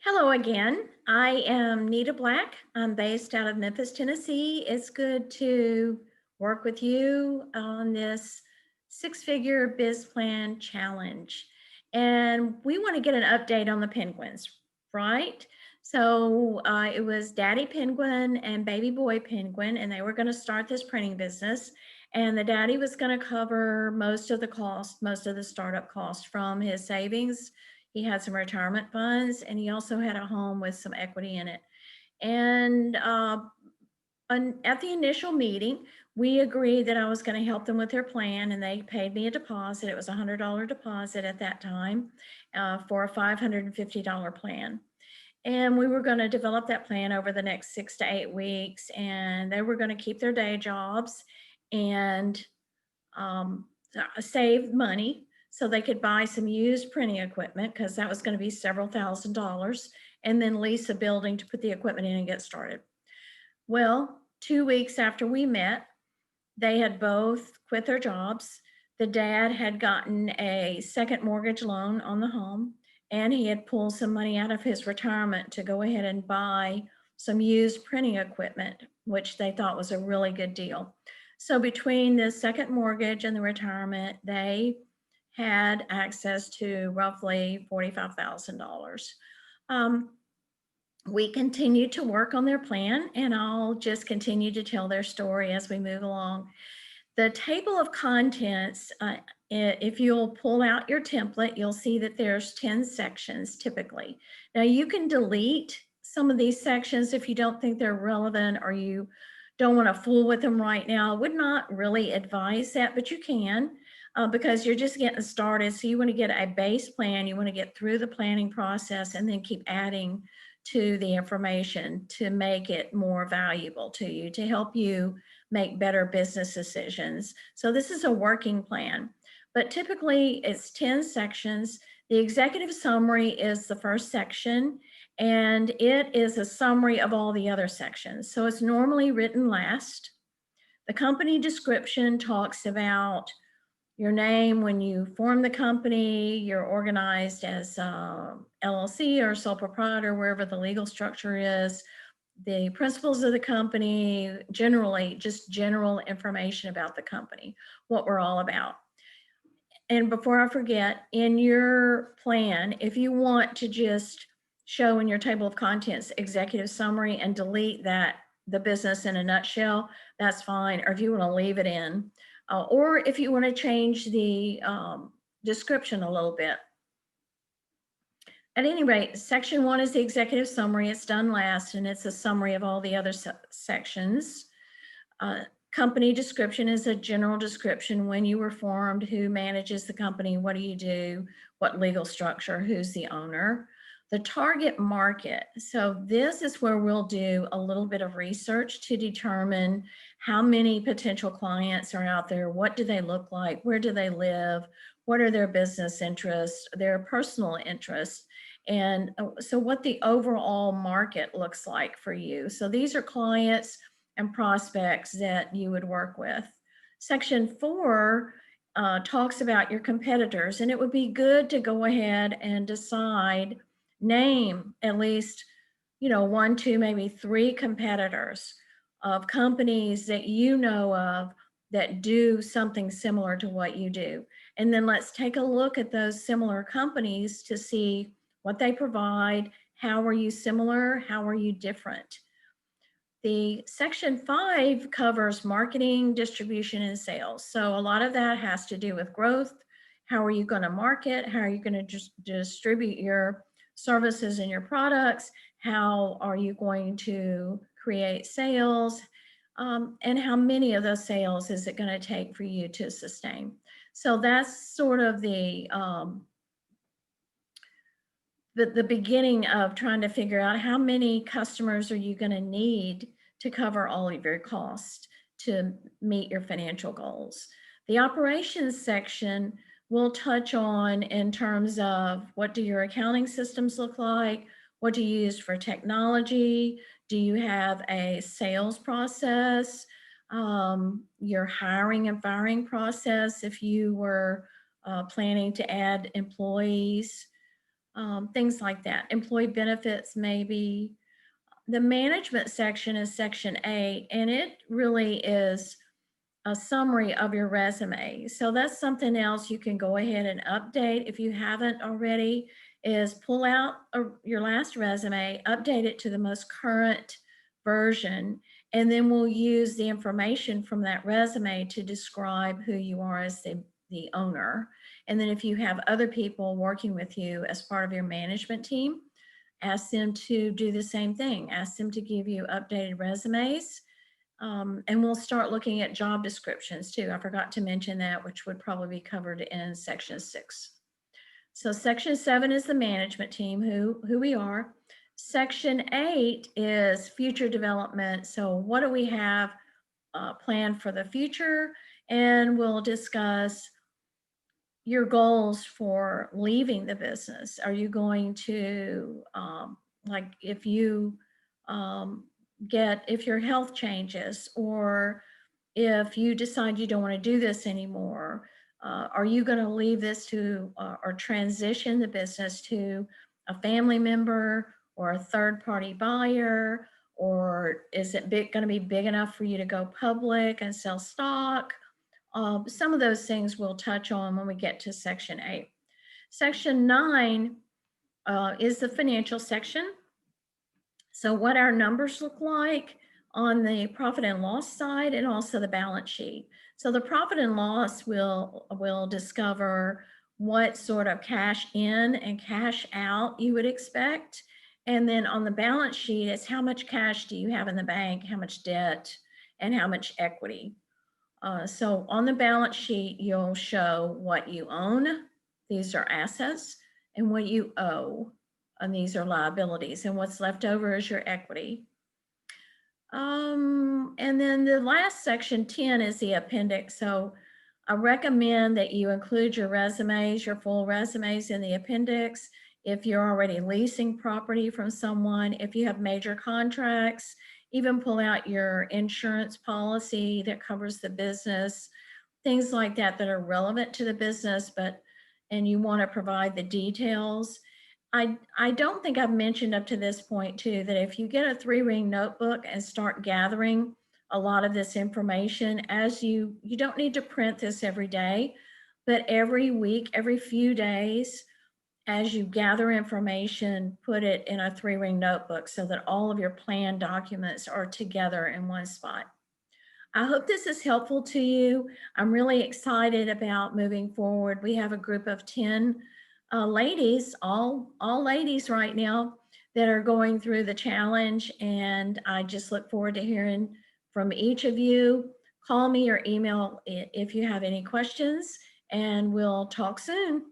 Hello again. I am Nita Black. I'm based out of Memphis, Tennessee. It's good to work with you on this six-figure biz plan challenge. And we want to get an update on the penguins, right? So it was Daddy Penguin and Baby Boy Penguin, and they were going to start this printing business. And the daddy was going to cover most of the cost, most of the startup costs from his savings. He had some retirement funds, and he also had a home with some equity in it. And at the initial meeting, we agreed that I was going to help them with their plan, and they paid me a deposit. It was a $100 deposit at that time for a $550 plan. And we were going to develop that plan over the next 6 to 8 weeks, and they were going to keep their day jobs and um, save money so they could buy some used printing equipment because that was going to be several $1,000s, and then lease a building to put the equipment in and get started. Well, 2 weeks after we met, they had both quit their jobs. The dad had gotten a second mortgage loan on the home, and he had pulled some money out of his retirement to go ahead and buy some used printing equipment, which they thought was a really good deal. So between the second mortgage and the retirement, they had access to roughly $45,000. We continue to work on their plan, and I'll just continue to tell their story as we move along. The table of contents, if you'll pull out your template, you'll see that there's 10 sections typically. Now you can delete some of these sections if you don't think they're relevant or you don't want to fool with them right now. I would not really advise that, but you can because you're just getting started. So you want to get a base plan, you want to get through the planning process and then keep adding to the information to make it more valuable to you, to help you make better business decisions. So this is a working plan, but typically it's 10 sections. The executive summary is the first section, and it is a summary of all the other sections. So it's normally written last. The company description talks about your name when you form the company, you're organized as LLC or sole proprietor, wherever the legal structure is, the principles of the company, generally just general information about the company, what we're all about. And before I forget, in your plan, if you want to just show in your table of contents executive summary and delete that, the business in a nutshell, that's fine. Or if you want to leave it in, or if you want to change the description a little bit. At any rate, section 1 is the executive summary. It's done last, and it's a summary of all the other sections. Company description is a general description: when you were formed, who manages the company, what do you do, what legal structure, who's the owner. The target market. So this is where we'll do a little bit of research to determine how many potential clients are out there, what do they look like, where do they live, what are their business interests, their personal interests, and so what the overall market looks like for you. So these are clients and prospects that you would work with. Section 4 talks about your competitors, and it would be good to go ahead and decide, name at least, 1, 2, maybe 3 competitors of companies that you know of that do something similar to what you do. And then let's take a look at those similar companies to see what they provide, how are you similar, how are you different. The section 5 covers marketing, distribution, and sales. So a lot of that has to do with growth. How are you going to market? How are you going to distribute your services and your products? How are you going to create sales? And how many of those sales is it going to take for you to sustain? So that's sort of the beginning of trying to figure out how many customers are you going to need to cover all of your costs to meet your financial goals. The operations section will touch on in terms of what do your accounting systems look like? What do you use for technology? Do you have a sales process? Your hiring and firing process if you were planning to add employees. things like that. Employee benefits, maybe. The management section is section 8, and it really is a summary of your resume. So that's something else you can go ahead and update if you haven't already, is pull out your last resume, update it to the most current version, and then we'll use the information from that resume to describe who you are as the owner. And then if you have other people working with you as part of your management team, ask them to do the same thing. Ask them to give you updated resumes. And we'll start looking at job descriptions too. I forgot to mention that, which would probably be covered in section 6. So section 7 is the management team, who we are. Section 8 is future development. So what do we have planned for the future? And we'll discuss your goals for leaving the business. Are you going to, like if you if your health changes, or if you decide you don't want to do this anymore, are you going to leave this to or transition the business to a family member or a third party buyer? Or is it going to be big enough for you to go public and sell stock? Some of those things we'll touch on when we get to section 8. Section 9 is the financial section. So what our numbers look like on the profit and loss side, and also the balance sheet. So the profit and loss will discover what sort of cash in and cash out you would expect. And then on the balance sheet, it's how much cash do you have in the bank, how much debt, and how much equity. So on the balance sheet, you'll show what you own. These are assets, and what you owe, and these are liabilities, and what's left over is your equity. And then the last section, 10, is the appendix. So I recommend that you include your resumes, your full resumes, in the appendix. If you're already leasing property from someone, if you have major contracts, even pull out your insurance policy that covers the business, things like that that are relevant to the business, and you want to provide the details. I don't think I've mentioned up to this point too, that if you get a 3-ring notebook and start gathering a lot of this information, as you don't need to print this every day, but every week, every few days, as you gather information, put it in a 3-ring notebook so that all of your plan documents are together in one spot. I hope this is helpful to you. I'm really excited about moving forward. We have a group of 10 ladies, all ladies right now, that are going through the challenge, and I just look forward to hearing from each of you. Call me or email if you have any questions, and we'll talk soon.